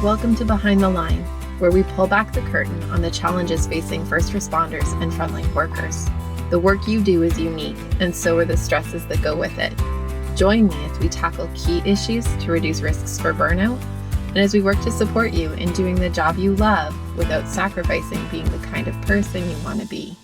Welcome to Behind the Line, where we pull back the curtain on the challenges facing first responders and frontline workers. The work you do is unique, and so are the stresses that go with it. Join me as we tackle key issues to reduce risks for burnout, and as we work to support you in doing the job you love without sacrificing being the kind of person you want to be.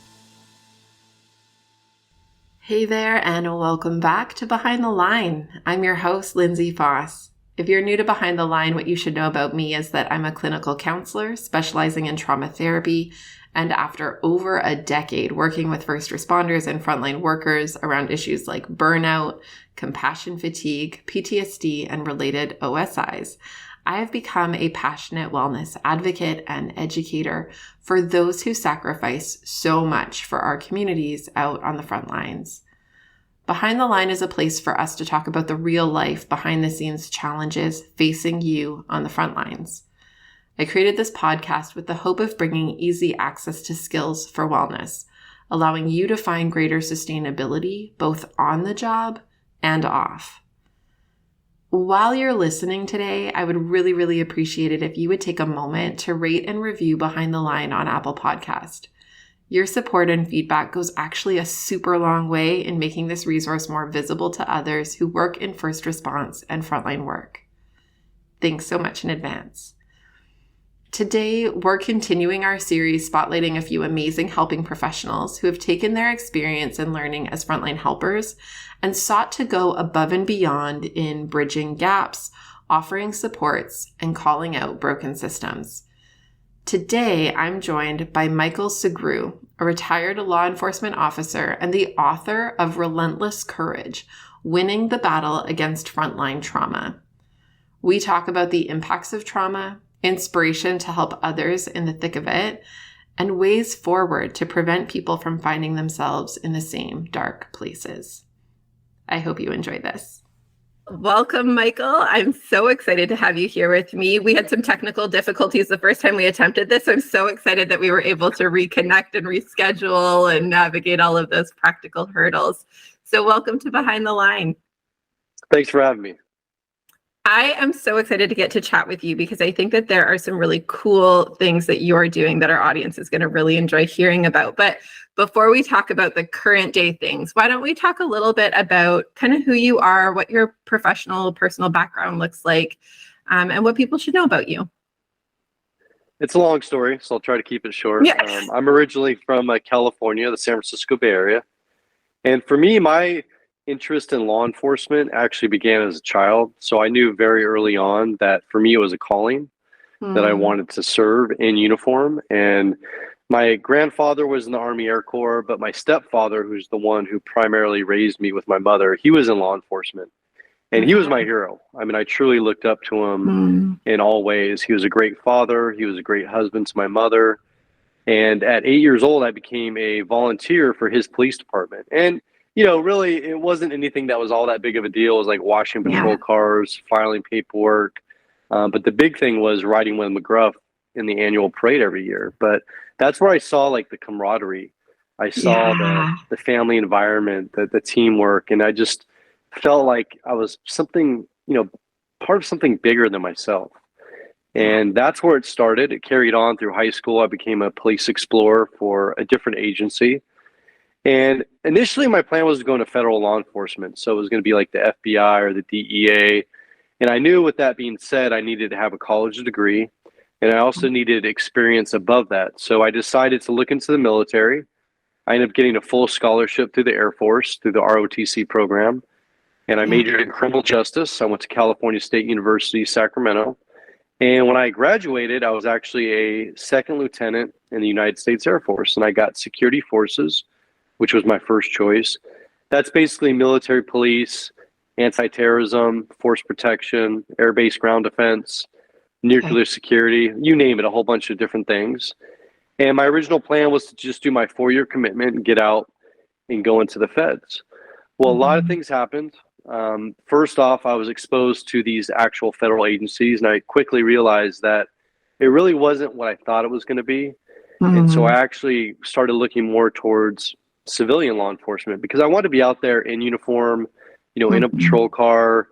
Hey there, and welcome back to Behind the Line. I'm your host, Lindsay Foss. If you're new to Behind the Line, what you should know about me is that I'm a clinical counselor specializing in trauma therapy, and after over a decade working with first responders and frontline workers around issues like burnout, compassion fatigue, PTSD, and related OSIs, I have become a passionate wellness advocate and educator for those who sacrifice so much for our communities out on the front lines. Behind the Line is a place for us to talk about the real life behind the scenes challenges facing you on the front lines. I created this podcast with the hope of bringing easy access to skills for wellness, allowing you to find greater sustainability both on the job and off. While you're listening today, I would really appreciate it if you would take a moment to rate and review Behind the Line on Apple Podcast. Your support and feedback goes actually a super long way in making this resource more visible to others who work in first response and frontline work. Thanks so much in advance. Today, we're continuing our series spotlighting a few amazing helping professionals who have taken their experience and learning as frontline helpers and sought to go above and beyond in bridging gaps, offering supports, and calling out broken systems. Today, I'm joined by Michael Sugrue, a retired law enforcement officer and the author of Relentless Courage, Winning the Battle Against Frontline Trauma. We talk about the impacts of trauma, inspiration to help others in the thick of it, and ways forward to prevent people from finding themselves in the same dark places. I hope you enjoy this. Welcome, Michael. I'm so excited to have you here with me. We had some technical difficulties the first time we attempted this. I'm so excited that we were able to reconnect and reschedule and navigate all of those practical hurdles. So welcome to Behind the Line. Thanks for having me. I am so excited to get to chat with you because I think that there are some really cool things that you're doing that our audience is going to really enjoy hearing about. But before we talk about the current day things, why don't we talk a little bit about kind of who you are, what your professional, personal background looks like, and what people should know about you? It's a long story, so I'll try to keep it short. Yes. I'm originally from California, the San Francisco Bay Area. And for me, my interest in law enforcement actually began as a child. So I knew very early on that for me, it was a calling that I wanted to serve in uniform. And my grandfather was in the Army Air Corps, but my stepfather, who's the one who primarily raised me with my mother, he was in law enforcement. And he was my hero. I mean, I truly looked up to him in all ways. He was a great father. He was a great husband to my mother. And at 8 years old, I became a volunteer for his police department. And you know, really, it wasn't anything that was all that big of a deal. It was like washing patrol cars, filing paperwork. But the big thing was riding with McGruff in the annual parade every year. But that's where I saw like the camaraderie. I saw the family environment, the teamwork. And I just felt like I was something, part of something bigger than myself. And that's where it started. It carried on through high school. I became a police explorer for a different agency. And initially my plan was to go into federal law enforcement. So it was going to be like the FBI or the DEA. And I knew with that being said, I needed to have a college degree. And I also needed experience above that. So I decided to look into the military. I ended up getting a full scholarship through the Air Force, through the ROTC program. And I majored in criminal justice. I went to California State University, Sacramento. And when I graduated, I was actually a second lieutenant in the United States Air Force. And I got security forces, which was my first choice. That's basically military police, anti-terrorism, force protection, air-based ground defense, nuclear security, you name it, a whole bunch of different things. And my original plan was to just do my 4-year commitment and get out and go into the feds. Well, a lot of things happened. First off, I was exposed to these actual federal agencies, and I quickly realized that it really wasn't what I thought it was going to be. And so I actually started looking more towards civilian law enforcement because I wanted to be out there in uniform, in a patrol car,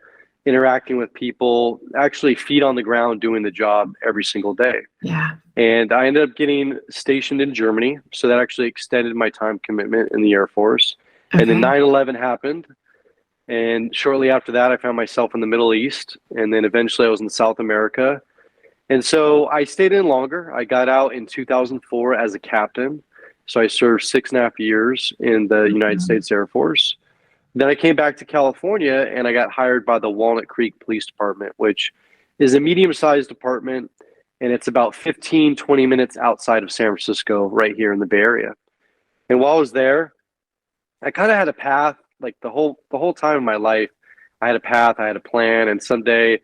interacting with people, actually feet on the ground doing the job every single day. Yeah. And I ended up getting stationed in Germany. So that actually extended my time commitment in the Air Force. And then Okay. 9/11 happened. And shortly after that, I found myself in the Middle East. And then eventually I was in South America. And so I stayed in longer. I got out in 2004 as a captain. So I served 6.5 years in the United States Air Force. Then I came back to California and I got hired by the Walnut Creek Police Department, which is a medium-sized department, and it's about 15, 20 minutes outside of San Francisco, right here in the Bay Area. And while I was there, I kind of had a path, like the whole time of my life, I had a path, I had a plan, and someday,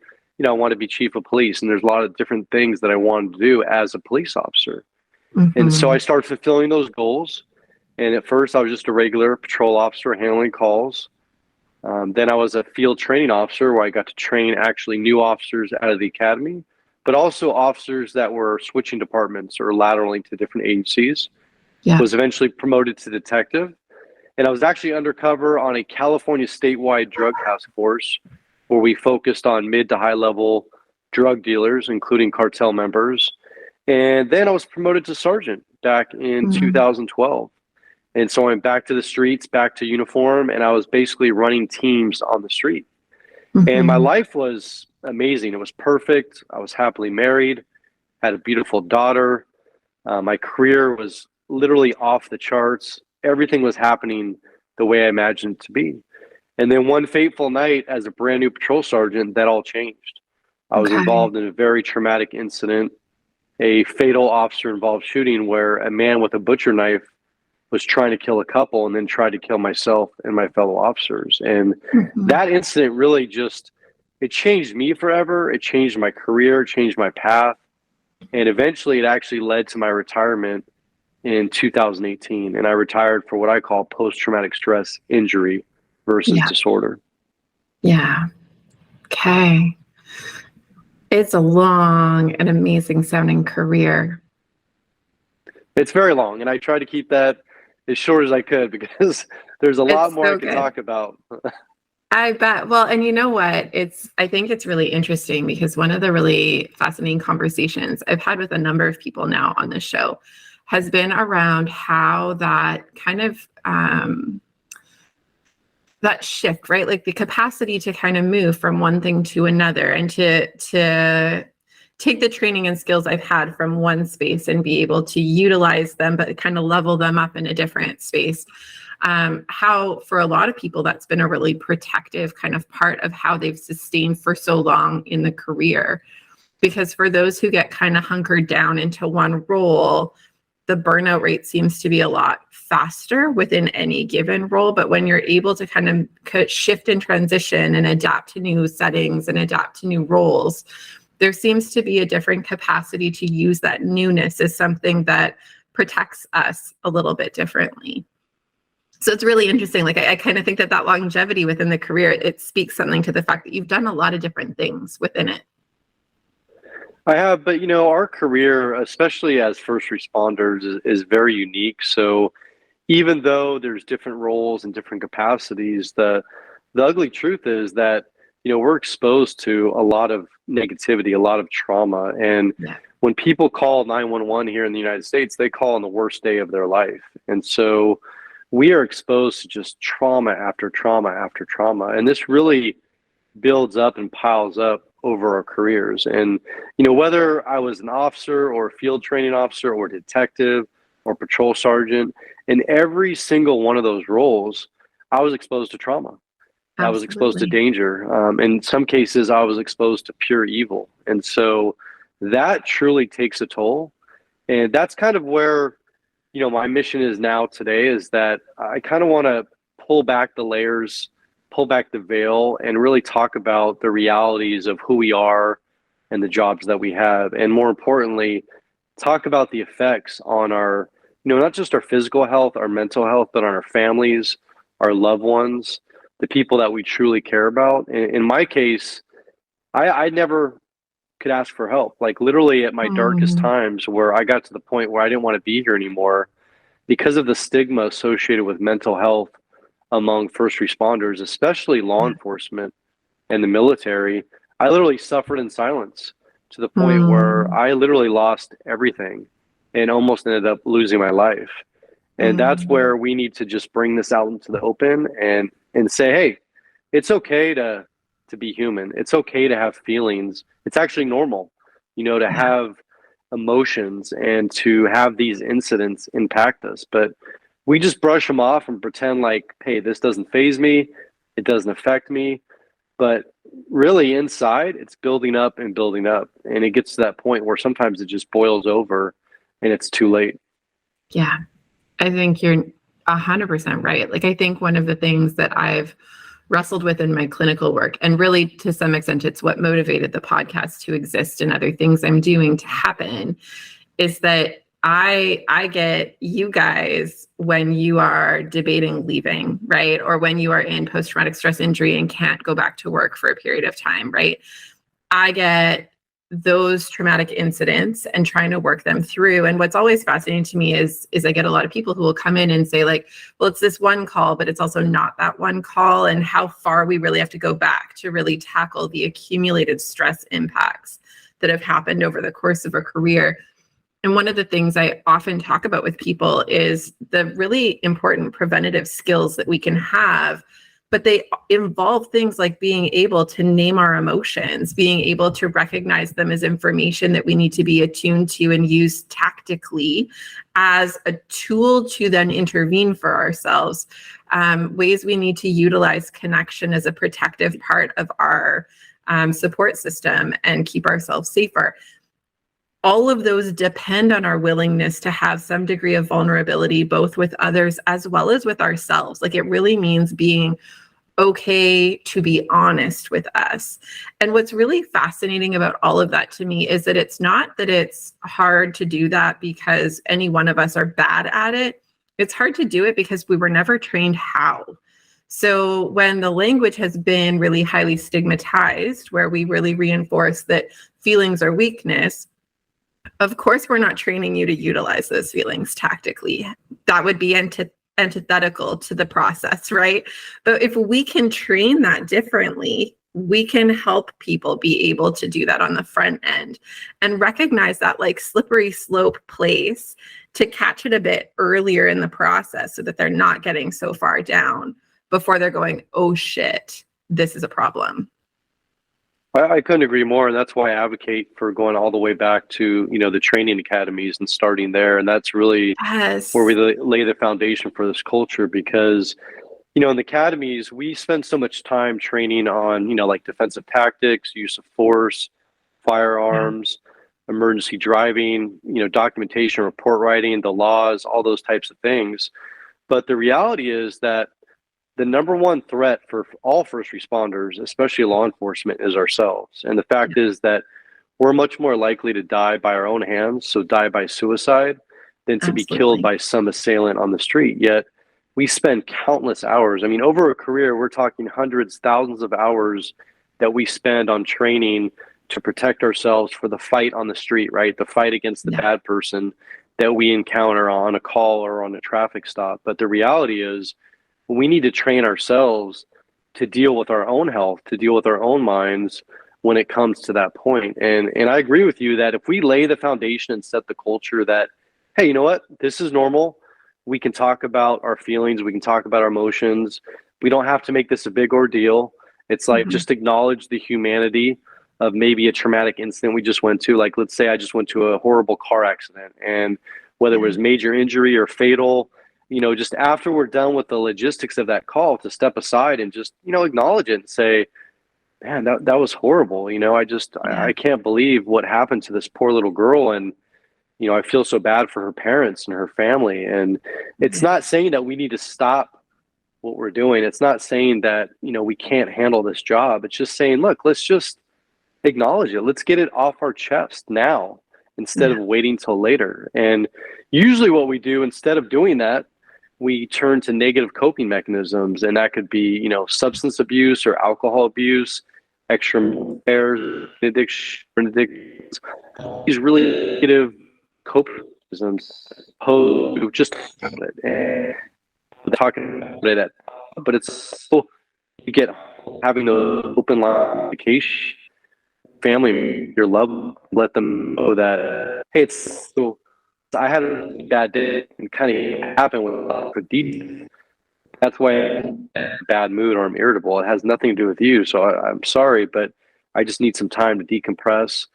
I want to be chief of police, and there's a lot of different things that I wanted to do as a police officer. And so I started fulfilling those goals. And at first, I was just a regular patrol officer handling calls. Then I was a field training officer where I got to train actually new officers out of the academy, but also officers that were switching departments or lateraling to different agencies. Yeah. Was eventually promoted to detective. And I was actually undercover on a California statewide drug task force where we focused on mid to high level drug dealers, including cartel members. And then I was promoted to sergeant back in 2012. And so I went back to the streets, back to uniform, and I was basically running teams on the street. And my life was amazing. It was perfect. I was happily married, had a beautiful daughter. My career was literally off the charts. Everything was happening the way I imagined it to be. And then one fateful night as a brand new patrol sergeant, that all changed. I was involved in a very traumatic incident, a fatal officer-involved shooting where a man with a butcher knife was trying to kill a couple and then tried to kill myself and my fellow officers. And that incident really it changed me forever. It changed my career, changed my path. And eventually it actually led to my retirement in 2018. And I retired for what I call post-traumatic stress injury versus disorder. Yeah. Okay. It's a long and amazing sounding career. It's very long. And I try to keep that as short as I could because there's a lot more I could talk about. I bet. Well, and you know what? I think it's really interesting because one of the really fascinating conversations I've had with a number of people now on this show has been around how that kind of that shift, right? Like the capacity to kind of move from one thing to another and to take the training and skills I've had from one space and be able to utilize them, but kind of level them up in a different space. How for a lot of people, that's been a really protective kind of part of how they've sustained for so long in the career. Because for those who get kind of hunkered down into one role, the burnout rate seems to be a lot faster within any given role. But when you're able to kind of shift and transition and adapt to new settings and adapt to new roles, there seems to be a different capacity to use that newness as something that protects us a little bit differently. So it's really interesting. Like I kind of think that longevity within the career, it speaks something to the fact that you've done a lot of different things within it. I have, but our career, especially as first responders, is very unique. So even though there's different roles and different capacities, the ugly truth is that we're exposed to a lot of negativity, a lot of trauma, and when people call 911 here in the United States, they call on the worst day of their life, and so we are exposed to just trauma after trauma after trauma, and this really builds up and piles up over our careers. And whether I was an officer or a field training officer or detective or patrol sergeant, in every single one of those roles, I was exposed to trauma. Absolutely. I was exposed to danger. In some cases, I was exposed to pure evil. And so that truly takes a toll. And that's kind of where, my mission is now today, is that I kind of want to pull back the layers, pull back the veil, and really talk about the realities of who we are and the jobs that we have. And more importantly, talk about the effects on our, not just our physical health, our mental health, but on our families, our loved ones, the people that we truly care about. In my case, I never could ask for help. Like literally at my darkest times where I got to the point where I didn't want to be here anymore because of the stigma associated with mental health among first responders, especially law enforcement. and the military, I literally suffered in silence to the point where Mm. I literally lost everything and almost ended up losing my life. And that's Mm. where we need to just bring this out into the open and say, hey, it's okay to be human. It's okay to have feelings. It's actually normal, to Yeah. have emotions and to have these incidents impact us. But we just brush them off and pretend like, hey, this doesn't faze me. It doesn't affect me. But really inside, it's building up and building up. And it gets to that point where sometimes it just boils over and it's too late. Yeah. I think you're 100% right. Like, I think one of the things that I've wrestled with in my clinical work, and really to some extent, it's what motivated the podcast to exist and other things I'm doing to happen, is that I get you guys when you are debating leaving, right? Or when you are in post-traumatic stress injury and can't go back to work for a period of time, right? I get those traumatic incidents and trying to work them through. And what's always fascinating to me is I get a lot of people who will come in and say, like, well, it's this one call, but it's also not that one call, and how far we really have to go back to really tackle the accumulated stress impacts that have happened over the course of a career. And one of the things I often talk about with people is the really important preventative skills that we can have, but they involve things like being able to name our emotions, being able to recognize them as information that we need to be attuned to and use tactically as a tool to then intervene for ourselves. Ways we need to utilize connection as a protective part of our support system and keep ourselves safer. All of those depend on our willingness to have some degree of vulnerability, both with others as well as with ourselves. Like, it really means being okay to be honest with us. And what's really fascinating about all of that to me is that it's not that it's hard to do that because any one of us are bad at it. It's hard to do it because we were never trained how. So when the language has been really highly stigmatized, where we really reinforce that feelings are weakness, of course, we're not training you to utilize those feelings tactically. That would be antithetical to the process, right? But if we can train that differently, we can help people be able to do that on the front end and recognize that, like, slippery slope place to catch it a bit earlier in the process so that they're not getting so far down before they're going, oh shit, this is a problem. I couldn't agree more, and that's why I advocate for going all the way back to the training academies and starting there, and that's really where we Yes. lay the foundation for this culture. Because in the academies we spend so much time training on like defensive tactics, use of force, Yeah. firearms, emergency driving, documentation, report writing, the laws, all those types of things. But the reality is that the number one threat for all first responders, especially law enforcement, is ourselves. And the Yeah. fact is that we're much more likely to die by our own hands, so die by suicide, than to be killed Absolutely. by some assailant on the street. Yet we spend countless hours. I mean, over a career, we're talking hundreds, thousands of hours that we spend on training to protect ourselves for the fight on the street, right? The fight against the Yeah. bad person that we encounter on a call or on a traffic stop. But the reality is, we need to train ourselves to deal with our own health, to deal with our own minds when it comes to that point. And I agree with you that if we lay the foundation and set the culture that, hey, you know what, this is normal. We can talk about our feelings. We can talk about our emotions. We don't have to make this a big ordeal. It's like, Mhm. just acknowledge the humanity of maybe a traumatic incident we just went to. Like, let's say I just went to a horrible car accident, and whether it Yeah. was major injury or fatal, just after we're done with the logistics of that call, to step aside and just, acknowledge it and say, man, that was horrible. Yeah. I can't believe what happened to this poor little girl. And, I feel so bad for her parents and her family. And it's Yeah. not saying that we need to stop what we're doing. It's not saying that, we can't handle this job. It's just saying, look, let's just acknowledge it. Let's get it off our chest now instead Yeah. of waiting till later. And usually what we do instead of doing that, we turn to negative coping mechanisms, and that could be, substance abuse or alcohol abuse, extra affairs, addictions, these really negative coping mechanisms opposed to just it and talking about it but it's so you get having the open line of communication, family, your love, let them know that, hey, it's so I had a bad day and kind of happened with deep. That's why I'm in a bad mood or I'm irritable. It has nothing to do with you. So I'm sorry, but I just need some time to decompress,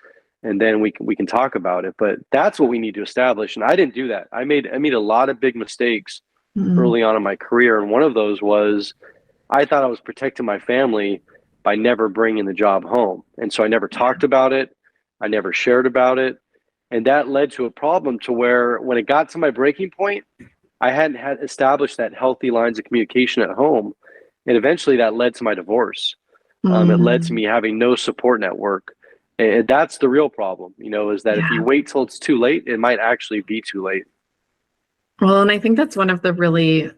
and then we can talk about it. But that's what we need to establish. And I didn't do that. I made a lot of big mistakes early on in my career, and one of those was I thought I was protecting my family by never bringing the job home, and so I never talked about it. I never shared about it, and that led to a problem to where when it got to my breaking point, I hadn't had established that healthy lines of communication at home, and eventually that led to my divorce. It led to me having no support network, and that's the real problem. Is that if you wait till it's too late, it might actually be too late. Well, and I think that's one of the really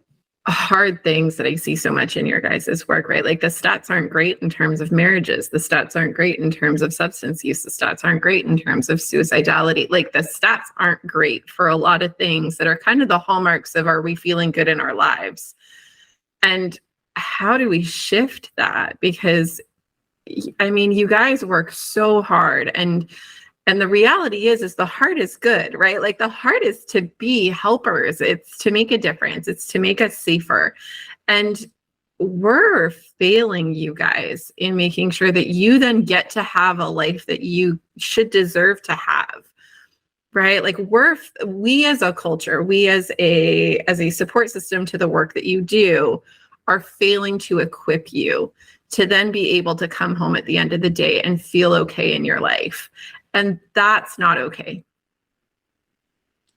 hard things that I see so much in your guys' work, right? Like the stats aren't great in terms of marriages. The stats aren't great in terms of substance use. The stats aren't great in terms of suicidality. Like the stats aren't great for a lot of things that are kind of the hallmarks of are we feeling good in our lives? And how do we shift that? Because I mean, you guys work so hard, and the reality is the heart is good, right? Like the heart is to be helpers. It's to make a difference. It's to make us safer. And we're failing you guys in making sure that you then get to have a life that you should deserve to have, right? Like we as a culture, we as a support system to the work that you do are failing to equip you to then be able to come home at the end of the day and feel okay in your life. And that's not okay.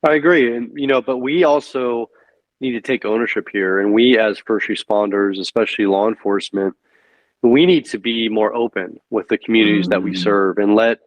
I agree. And, but we also need to take ownership here. And we, as first responders, especially law enforcement, we need to be more open with the communities that we serve and let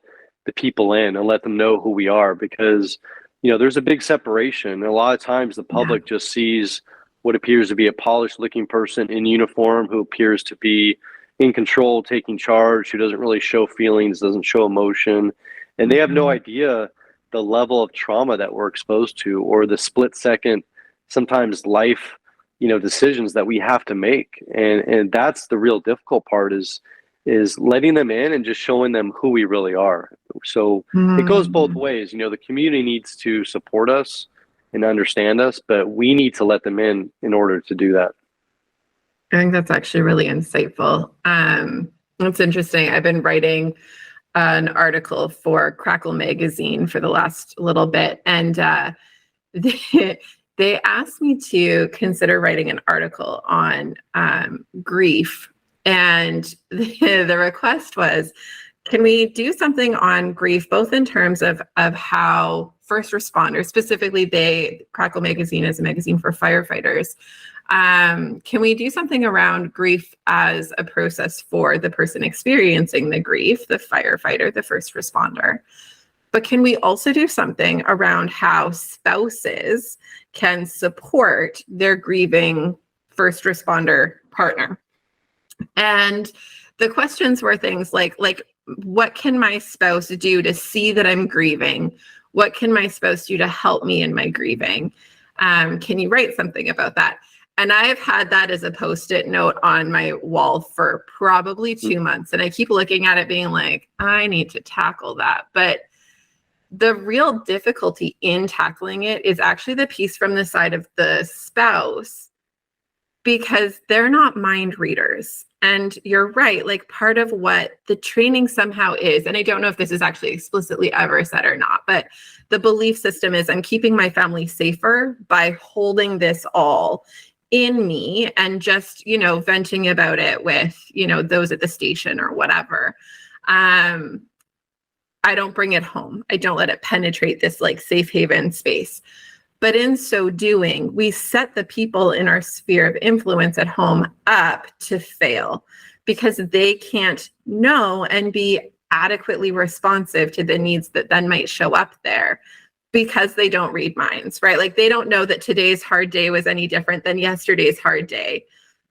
the people in and let them know who we are, because, there's a big separation. A lot of times the public just sees what appears to be a polished looking person in uniform who appears to be in control, taking charge, who doesn't really show feelings, doesn't show emotion. And they have no idea the level of trauma that we're exposed to, or the split second, sometimes life, decisions that we have to make. And that's the real difficult part is letting them in and just showing them who we really are. So it goes both ways. The community needs to support us and understand us, but we need to let them in order to do that. I think that's actually really insightful. It's interesting. I've been writing an article for Crackle magazine for the last little bit, and they asked me to consider writing an article on grief, and the request was, can we do something on grief, both in terms of how first responders, specifically Crackle magazine is a magazine for firefighters, can we do something around grief as a process for the person experiencing the grief, the firefighter, the first responder? But can we also do something around how spouses can support their grieving first responder partner? And the questions were things like what can my spouse do to see that I'm grieving? What can my spouse do to help me in my grieving? Can you write something about that? And I've had that as a Post-it note on my wall for probably 2 months. And I keep looking at it being like, I need to tackle that. But the real difficulty in tackling it is actually the piece from the side of the spouse, because they're not mind readers. And you're right, like part of what the training somehow is, and I don't know if this is actually explicitly ever said or not, but the belief system is I'm keeping my family safer by holding this all in me and just, venting about it with, those at the station or whatever. I don't bring it home. I don't let it penetrate this like safe haven space. But in so doing, we set the people in our sphere of influence at home up to fail because they can't know and be adequately responsive to the needs that then might show up there because they don't read minds, right? Like they don't know that today's hard day was any different than yesterday's hard day,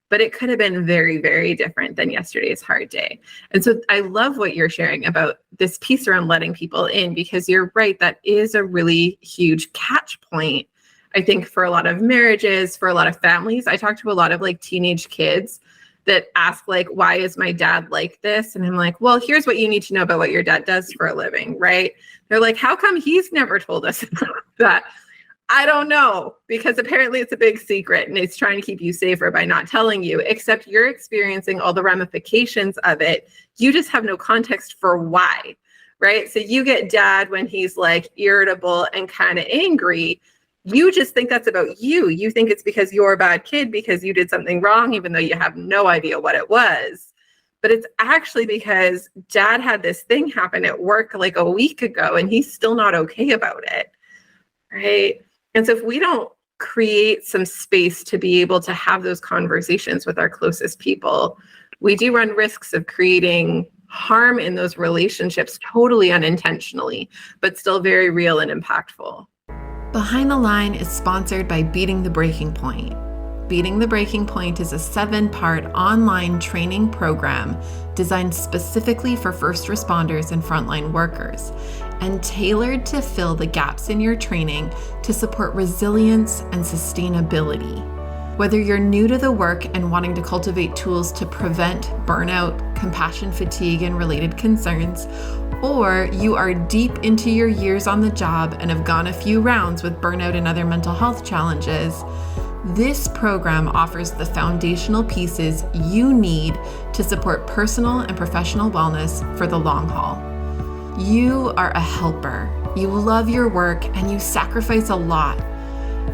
but it could have been very, very different than yesterday's hard day. And so I love what you're sharing about this piece around letting people in, because you're right, that is a really huge catch point, I think, for a lot of marriages, for a lot of families. I talk to a lot of like teenage kids that ask like, why is my dad like this? And I'm like, well, here's what you need to know about what your dad does for a living, right? They're like, how come he's never told us that? I don't know, because apparently it's a big secret and it's trying to keep you safer by not telling you, except you're experiencing all the ramifications of it. You just have no context for why, right? So you get dad when he's like irritable and kind of angry. You just think that's about you. You think it's because you're a bad kid because you did something wrong, even though you have no idea what it was. But it's actually because dad had this thing happen at work like a week ago and he's still not okay about it, right? And so if we don't create some space to be able to have those conversations with our closest people, we do run risks of creating harm in those relationships totally unintentionally, but still very real and impactful. Behind the Line is sponsored by Beating the Breaking Point. Beating the Breaking Point is a 7-part online training program designed specifically for first responders and frontline workers, and tailored to fill the gaps in your training to support resilience and sustainability. Whether you're new to the work and wanting to cultivate tools to prevent burnout, compassion fatigue, and related concerns, or you are deep into your years on the job and have gone a few rounds with burnout and other mental health challenges, this program offers the foundational pieces you need to support personal and professional wellness for the long haul. You are a helper. You love your work and you sacrifice a lot.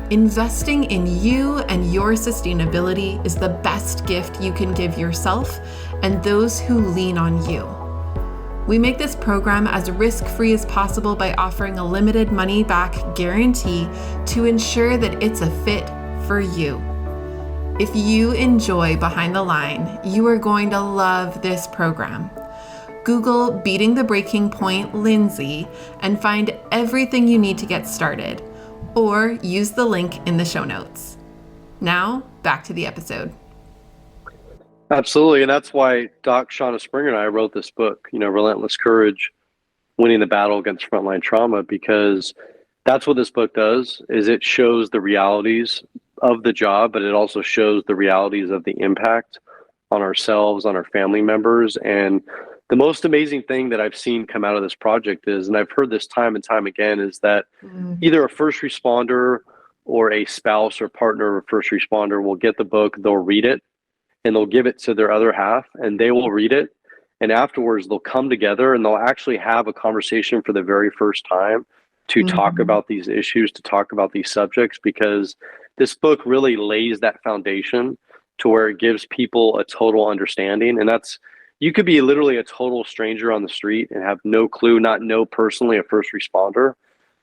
Investing in you and your sustainability is the best gift you can give yourself and those who lean on you. We make this program as risk-free as possible by offering a limited money-back guarantee to ensure that it's a fit for you. If you enjoy Behind the Line, you are going to love this program. Google Beating the Breaking Point Lindsay and find everything you need to get started, or use the link in the show notes. Now, back to the episode. Absolutely. And that's why Doc Shauna Springer and I wrote this book, Relentless Courage, Winning the Battle Against Frontline Trauma, because that's what this book does, is it shows the realities of the job, but it also shows the realities of the impact on ourselves, on our family members. And the most amazing thing that I've seen come out of this project is, and I've heard this time and time again, is that either a first responder or a spouse or partner of a first responder will get the book, they'll read it, and they'll give it to their other half, and they will read it. And afterwards, they'll come together and they'll actually have a conversation for the very first time to talk about these issues, to talk about these subjects, because this book really lays that foundation to where it gives people a total understanding. And that's, you could be literally a total stranger on the street and have no clue, not know personally a first responder,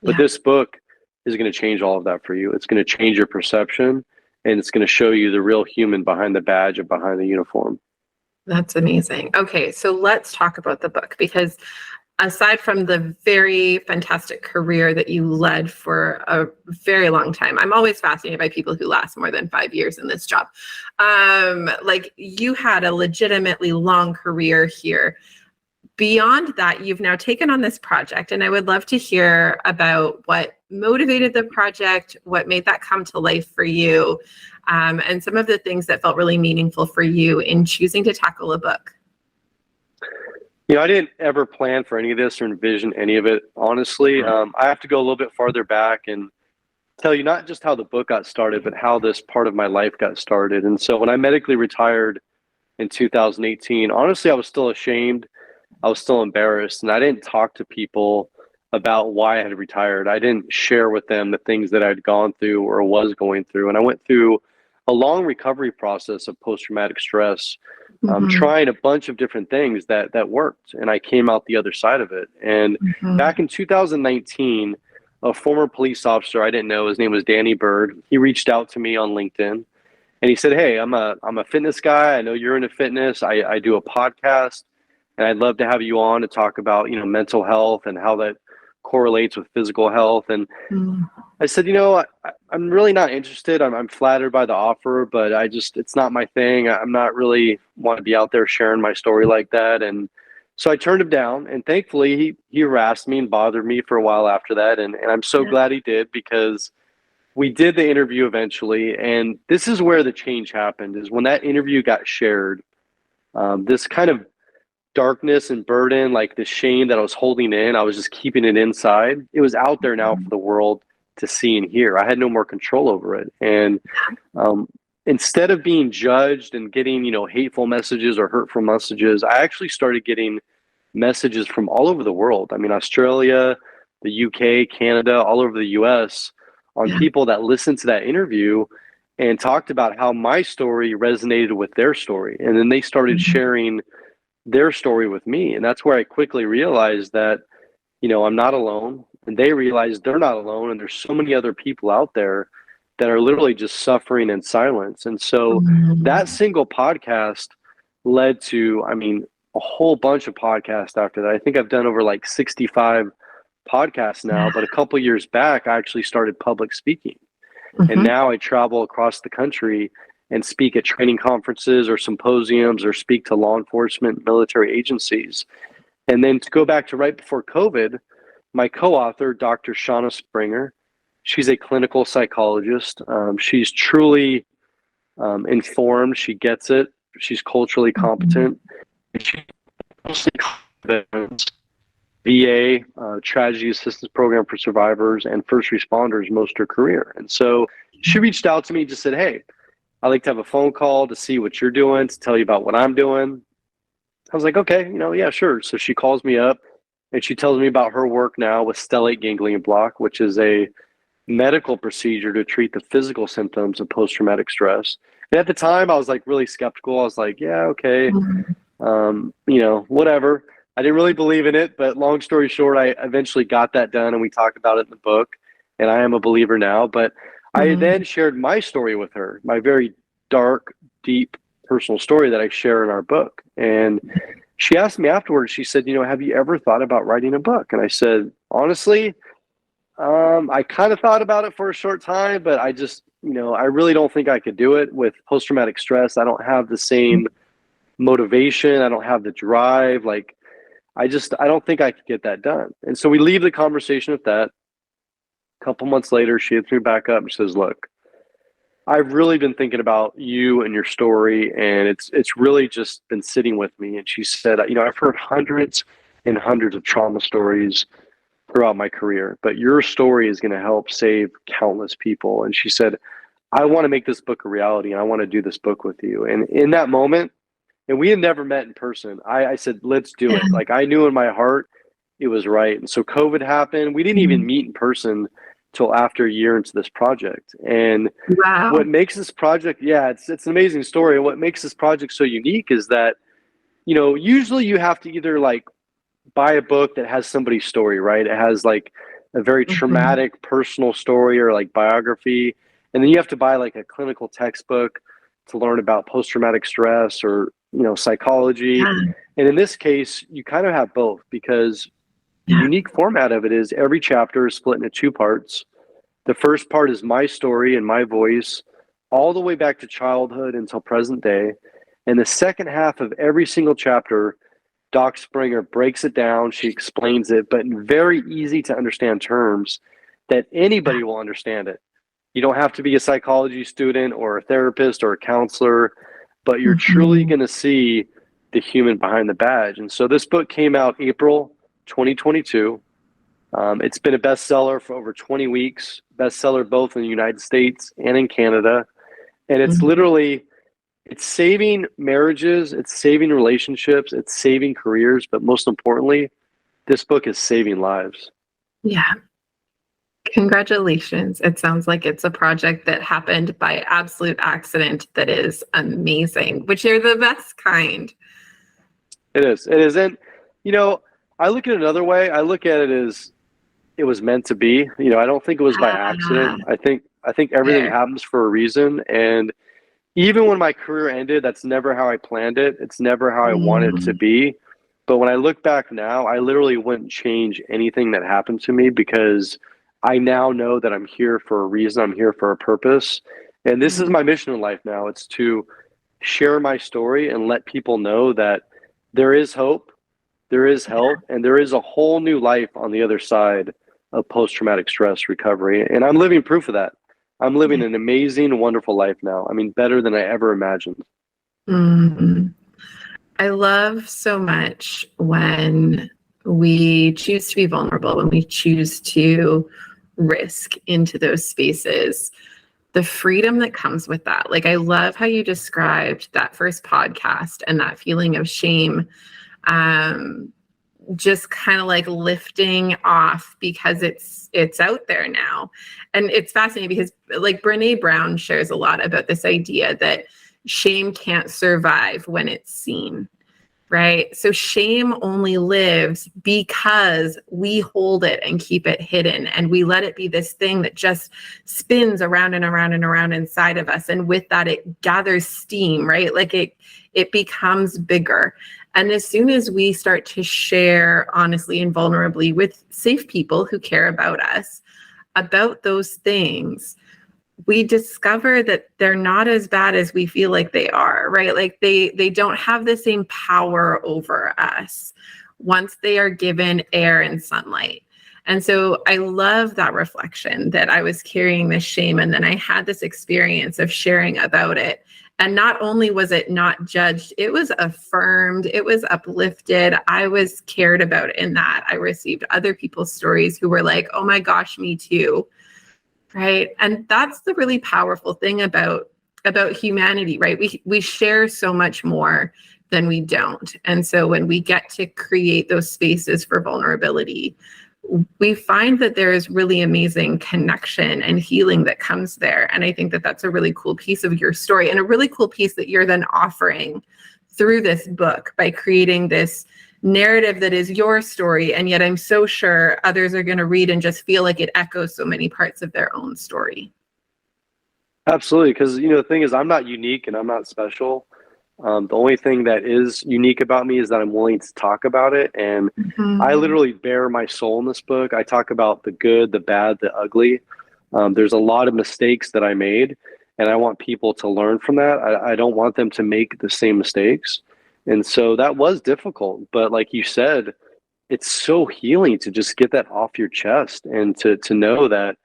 but this book is going to change all of that for you. It's going to change your perception, and it's going to show you the real human behind the badge and behind the uniform. That's amazing. Okay, so let's talk about the book, because aside from the very fantastic career that you led for a very long time, I'm always fascinated by people who last more than 5 years in this job. Like, you had a legitimately long career here. Beyond that, you've now taken on this project, and I would love to hear about what motivated the project, what made that come to life for you, and some of the things that felt really meaningful for you in choosing to tackle a book. I didn't ever plan for any of this or envision any of it, honestly. I have to go a little bit farther back and tell you not just how the book got started, but how this part of my life got started. And so when I medically retired in 2018, honestly, I was still ashamed. I was still embarrassed, and I didn't talk to people about why I had retired. I didn't share with them the things that I'd gone through or was going through. And I went through a long recovery process of post-traumatic stress, trying a bunch of different things that worked. And I came out the other side of it. And back in 2019, a former police officer, I didn't know, his name was Danny Bird. He reached out to me on LinkedIn, and he said, "Hey, I'm a fitness guy. I know you're into fitness. I do a podcast, and I'd love to have you on to talk about, mental health and how that correlates with physical health." And I said, I'm really not interested. I'm flattered by the offer, but it's not my thing. I'm not really want to be out there sharing my story like that. And so I turned him down, and thankfully he harassed me and bothered me for a while after that. And I'm so glad he did, because we did the interview eventually, and this is where the change happened, is when that interview got shared, this kind of darkness and burden, like the shame that I was holding in, I was just keeping it inside. It was out there now for the world to see and hear. I had no more control over it. And instead of being judged and getting, hateful messages or hurtful messages, I actually started getting messages from all over the world. I mean, Australia, the UK, Canada, all over the US, on people that listened to that interview and talked about how my story resonated with their story. And then they started sharing their story with me. And that's where I quickly realized that, I'm not alone. And they realized they're not alone. And there's so many other people out there that are literally just suffering in silence. And so that single podcast led to, a whole bunch of podcasts after that. I think I've done over like 65 podcasts now, but a couple years back, I actually started public speaking. And now I travel across the country and speak at training conferences or symposiums or speak to law enforcement, military agencies. And then to go back to right before COVID, my co-author, Dr. Shauna Springer, she's a clinical psychologist. She's truly informed. She gets it. She's culturally competent. And she VA, Tragedy Assistance Program for Survivors and First Responders most of her career. And so she reached out to me, just said, hey, I'd like to have a phone call to see what you're doing, to tell you about what I'm doing. I was like, okay, yeah, sure. So she calls me up and she tells me about her work now with stellate ganglion block, which is a medical procedure to treat the physical symptoms of post-traumatic stress. And at the time I was like really skeptical. I was like, yeah, okay. Whatever. I didn't really believe in it, but long story short, I eventually got that done and we talked about it in the book, and I am a believer now. But I then shared my story with her, my very dark, deep personal story that I share in our book. And she asked me afterwards, she said, have you ever thought about writing a book? And I said, honestly, I kind of thought about it for a short time, but I just, I really don't think I could do it with post-traumatic stress. I don't have the same motivation. I don't have the drive. I don't think I could get that done. And so we leave the conversation at that. A couple months later, she hits me back up and says, look, I've really been thinking about you and your story, and it's really just been sitting with me. And she said, I've heard hundreds and hundreds of trauma stories throughout my career, but your story is going to help save countless people. And she said, I want to make this book a reality, and I want to do this book with you. And in that moment, and we had never met in person, I said, let's do it. Like, I knew in my heart it was right. And so COVID happened. We didn't even meet in person till after a year into this project. And what makes this project, it's an amazing story. And what makes this project so unique is that, usually you have to either buy a book that has somebody's story, right? It has a very traumatic personal story or biography. And then you have to buy a clinical textbook to learn about post-traumatic stress or, psychology. And in this case, you kind of have both, because the unique format of it is every chapter is split into two parts. The first part is my story and my voice all the way back to childhood until present day. And the second half of every single chapter, Doc Springer breaks it down. She explains it, but in very easy to understand terms that anybody will understand it. You don't have to be a psychology student or a therapist or a counselor, but you're truly going to see the human behind the badge. And so this book came out April 2022. It's been a bestseller for over 20 weeks, bestseller both in the United States and in Canada. And it's literally, it's saving marriages, it's saving relationships, it's saving careers, but most importantly, this book is saving lives. Yeah. Congratulations. It sounds like it's a project that happened by absolute accident that is amazing, which are the best kind. It is. It is. And, I look at it another way. I look at it as it was meant to be. I don't think it was by accident. I think everything happens for a reason. And even when my career ended, that's never how I planned it. It's never how I wanted it to be. But when I look back now, I literally wouldn't change anything that happened to me, because I now know that I'm here for a reason. I'm here for a purpose. And this is my mission in life now. It's to share my story and let people know that there is hope, there is help, and there is a whole new life on the other side of post-traumatic stress recovery. And I'm living proof of that. I'm living an amazing, wonderful life now. I mean, better than I ever imagined. Mm-hmm. I love so much when we choose to be vulnerable, when we choose to risk into those spaces, the freedom that comes with that. Like, I love how you described that first podcast and that feeling of shame, just kind of like lifting off because it's out there now. And it's fascinating because like Brene Brown shares a lot about this idea that shame can't survive when it's seen. Right. So shame only lives because we hold it and keep it hidden, and we let it be this thing that just spins around and around and around inside of us. And with that, it gathers steam, right? Like it becomes bigger. And as soon as we start to share honestly and vulnerably with safe people who care about us about those things, we discover that they're not as bad as we feel like they are, right? Like they don't have the same power over us once they are given air and sunlight. And so I love that reflection that I was carrying this shame, and then I had this experience of sharing about it. And not only was it not judged, it was affirmed, it was uplifted. I was cared about in that. I received other people's stories who were like, oh my gosh, me too. Right. And that's the really powerful thing about humanity, right? We share so much more than we don't. And so when we get to create those spaces for vulnerability, we find that there is really amazing connection and healing that comes there. And I think that that's a really cool piece of your story, and a really cool piece that you're then offering through this book by creating this narrative that is your story, and yet I'm so sure others are going to read and just feel like it echoes so many parts of their own story. Absolutely, because the thing is, I'm not unique and I'm not special. The only thing that is unique about me is that I'm willing to talk about it, and I literally bare my soul in this book. I talk about the good, the bad, the ugly. There's a lot of mistakes that I made, and I want people to learn from that. I don't want them to make the same mistakes. And so that was difficult, but like you said, it's so healing to just get that off your chest, and to know that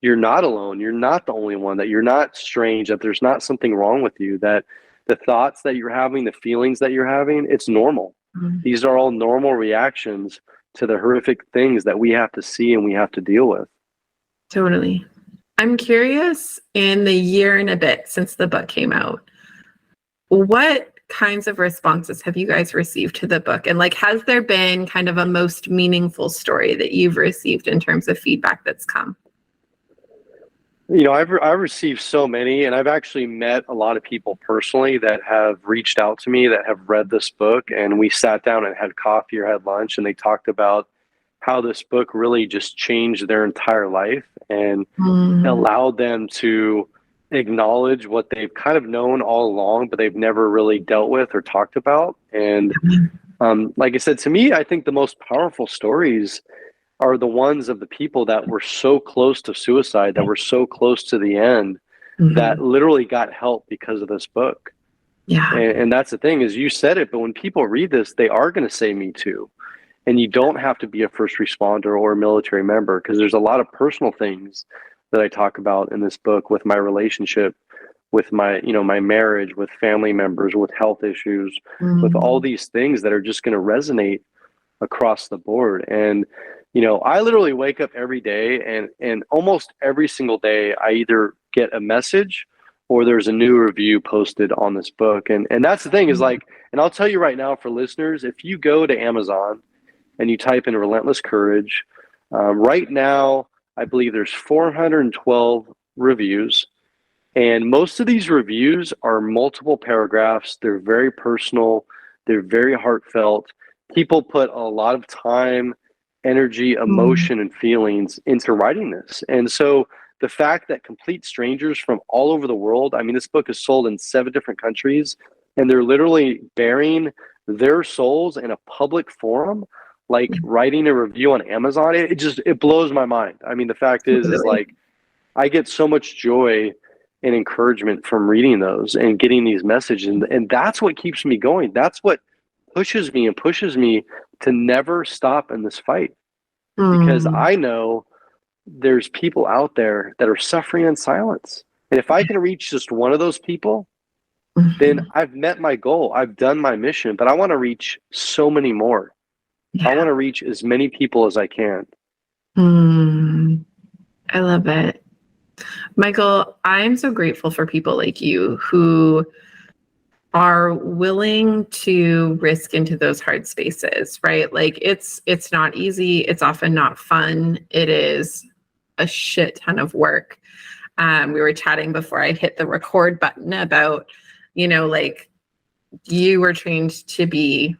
you're not alone. You're not the only one, that you're not strange, that there's not something wrong with you, that the thoughts that you're having, the feelings that you're having, it's normal. These are all normal reactions to the horrific things that we have to see and we have to deal with. Totally. I'm curious, in the year and a bit since the book came out, what kinds of responses have you guys received to the book? And like, has there been kind of a most meaningful story that you've received in terms of feedback that's come? I've received so many, and I've actually met a lot of people personally that have reached out to me, that have read this book, and we sat down and had coffee or had lunch, and they talked about how this book really just changed their entire life and allowed them to acknowledge what they've kind of known all along, but they've never really dealt with or talked about. And like I said, to me, I think the most powerful stories are the ones of the people that were so close to suicide, that were so close to the end, that literally got help because of this book. Yeah. And that's the thing, is you said it, but when people read this, they are going to say me too. And you don't have to be a first responder or a military member, because there's a lot of personal things that I talk about in this book, with my relationship, with my, my marriage, with family members, with health issues, with all these things that are just going to resonate across the board. And, I literally wake up every day, and almost every single day I either get a message or there's a new review posted on this book. And that's the thing, is like, and I'll tell you right now for listeners, if you go to Amazon and you type in Relentless Courage, right now, I believe there's 412 reviews, and most of these reviews are multiple paragraphs. They're very personal. They're very heartfelt. People put a lot of time, energy, emotion, and feelings into writing this. And so the fact that complete strangers from all over the world, I mean, this book is sold in 7 different countries, and they're literally bearing their souls in a public forum, like writing a review on Amazon. It blows my mind. I mean, the fact is like, I get so much joy and encouragement from reading those and getting these messages. And that's what keeps me going. That's what pushes me to never stop in this fight. Because I know there's people out there that are suffering in silence. And if I can reach just one of those people, then I've met my goal. I've done my mission, but I want to reach so many more. Yeah. I want to reach as many people as I can. I love it. Michael, I'm so grateful for people like you who are willing to risk into those hard spaces, right? Like it's not easy. It's often not fun. It is a shit ton of work. We were chatting before I hit the record button about, like you were trained to be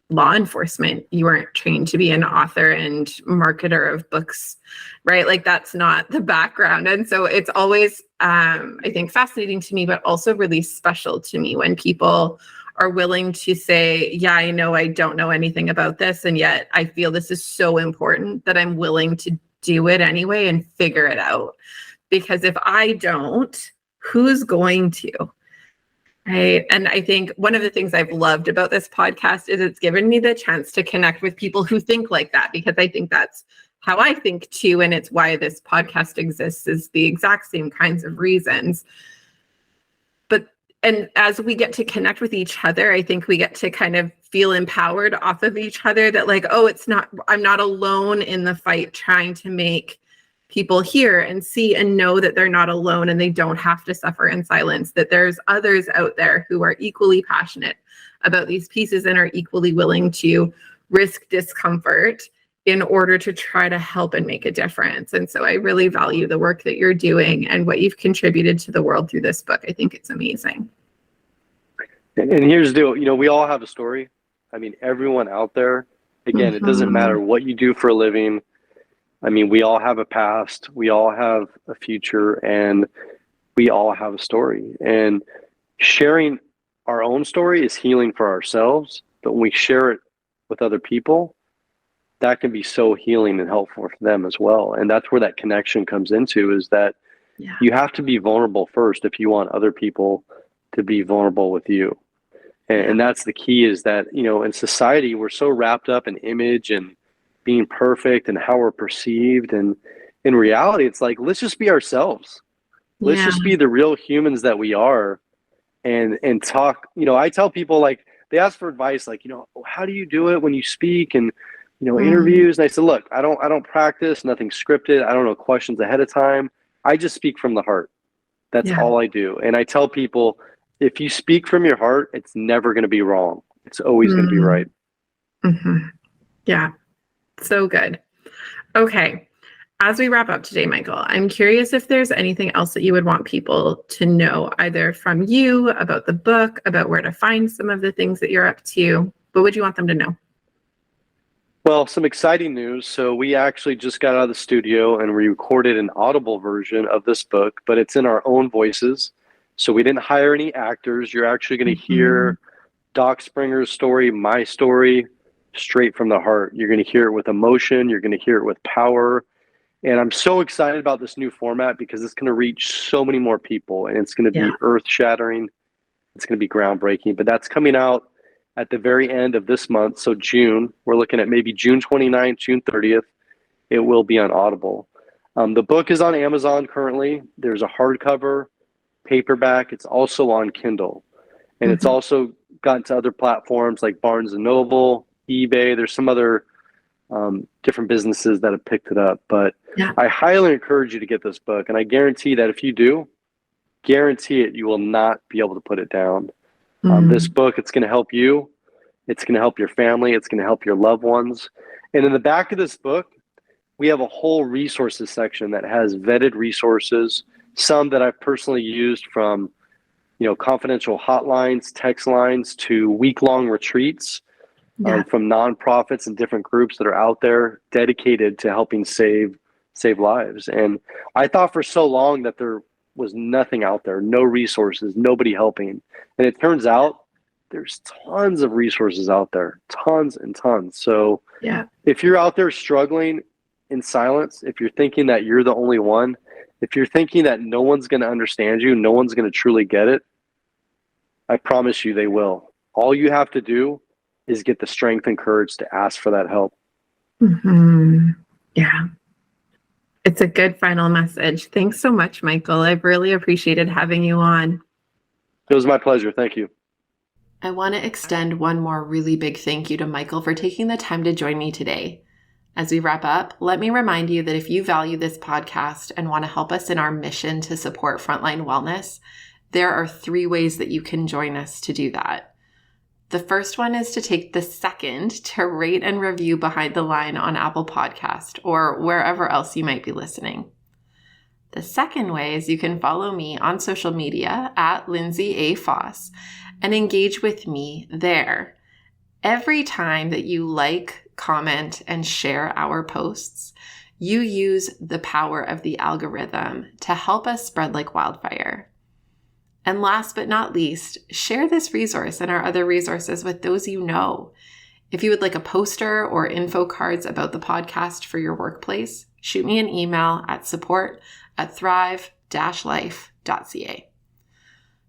law enforcement. You weren't trained to be an author and marketer of books, right? Like that's not the background. And so it's always, I think, fascinating to me, but also really special to me when people are willing to say, yeah, I know I don't know anything about this. And yet I feel this is so important that I'm willing to do it anyway and figure it out. Because if I don't, who's going to? Right. And I think one of the things I've loved about this podcast is it's given me the chance to connect with people who think like that, because I think that's how I think too. And it's why this podcast exists, is the exact same kinds of reasons. And as we get to connect with each other, I think we get to kind of feel empowered off of each other that like, oh, I'm not alone in the fight trying to make people hear and see and know that they're not alone and they don't have to suffer in silence, that there's others out there who are equally passionate about these pieces and are equally willing to risk discomfort in order to try to help and make a difference. And so I really value the work that you're doing and what you've contributed to the world through this book. I think it's amazing. And here's the deal, we all have a story. I mean, everyone out there, again, It doesn't matter what you do for a living. I mean, we all have a past, we all have a future, and we all have a story. And sharing our own story is healing for ourselves, but when we share it with other people, that can be so healing and helpful for them as well. And that's where that connection comes into, is that you have to be vulnerable first if you want other people to be vulnerable with you. And that's the key, is that, in society, we're so wrapped up in image and being perfect and how we're perceived. And in reality, it's like, let's just be ourselves. Let's just be the real humans that we are, and talk. I tell people, like, they ask for advice, like, how do you do it when you speak and, interviews? And I said, look, I don't practice, nothing scripted. I don't know questions ahead of time. I just speak from the heart. That's all I do. And I tell people, if you speak from your heart, it's never going to be wrong. It's always going to be right. Yeah. So good. Okay. As we wrap up today, Michael, I'm curious if there's anything else that you would want people to know, either from you, about the book, about where to find some of the things that you're up to. What would you want them to know? Well, some exciting news. So we actually just got out of the studio and we recorded an audible version of this book, but it's in our own voices. So we didn't hire any actors. You're actually going to hear Doc Springer's story, my story, straight from the heart. You're going to hear it with emotion. You're going to hear it with power. And I'm so excited about this new format because it's going to reach so many more people, and it's going to be earth-shattering. It's going to be groundbreaking. But that's coming out at the very end of this month. So June, we're looking at maybe June 29th, June 30th. It will be on Audible. The book is on Amazon currently. There's a hardcover, paperback. It's also on Kindle. And it's also gotten to other platforms like Barnes & Noble, eBay. There's some other different businesses that have picked it up. But I highly encourage you to get this book. And I guarantee that if you do, you will not be able to put it down. This book, it's going to help you. It's going to help your family. It's going to help your loved ones. And in the back of this book, we have a whole resources section that has vetted resources, some that I've personally used, from confidential hotlines, text lines, to week-long retreats from nonprofits and different groups that are out there dedicated to helping save lives. And I thought for so long that there was nothing out there, no resources, nobody helping. And it turns out there's tons of resources out there, tons and tons. So if you're out there struggling in silence, if you're thinking that you're the only one, if you're thinking that no one's going to understand you, no one's going to truly get it, I promise you they will. All you have to do is get the strength and courage to ask for that help. Yeah. It's a good final message. Thanks so much, Michael. I've really appreciated having you on. It was my pleasure. Thank you. I want to extend one more really big thank you to Michael for taking the time to join me today. As we wrap up, let me remind you that if you value this podcast and want to help us in our mission to support frontline wellness, there are 3 ways that you can join us to do that. The first one is to take the second to rate and review Behind the Line on Apple Podcast or wherever else you might be listening. The second way is you can follow me on social media at Lindsay A. Foss and engage with me there. Every time that you like, comment, and share our posts, you use the power of the algorithm to help us spread like wildfire. And last but not least, share this resource and our other resources with those you know. If you would like a poster or info cards about the podcast for your workplace, shoot me an email at support@thrive-life.ca.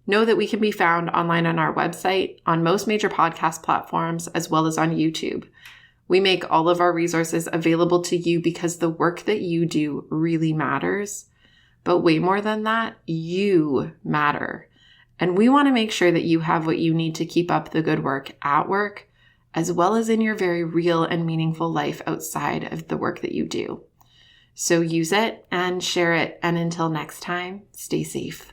Know that we can be found online on our website, on most major podcast platforms, as well as on YouTube. We make all of our resources available to you because the work that you do really matters. But way more than that, you matter. And we want to make sure that you have what you need to keep up the good work at work, as well as in your very real and meaningful life outside of the work that you do. So use it and share it. And until next time, stay safe.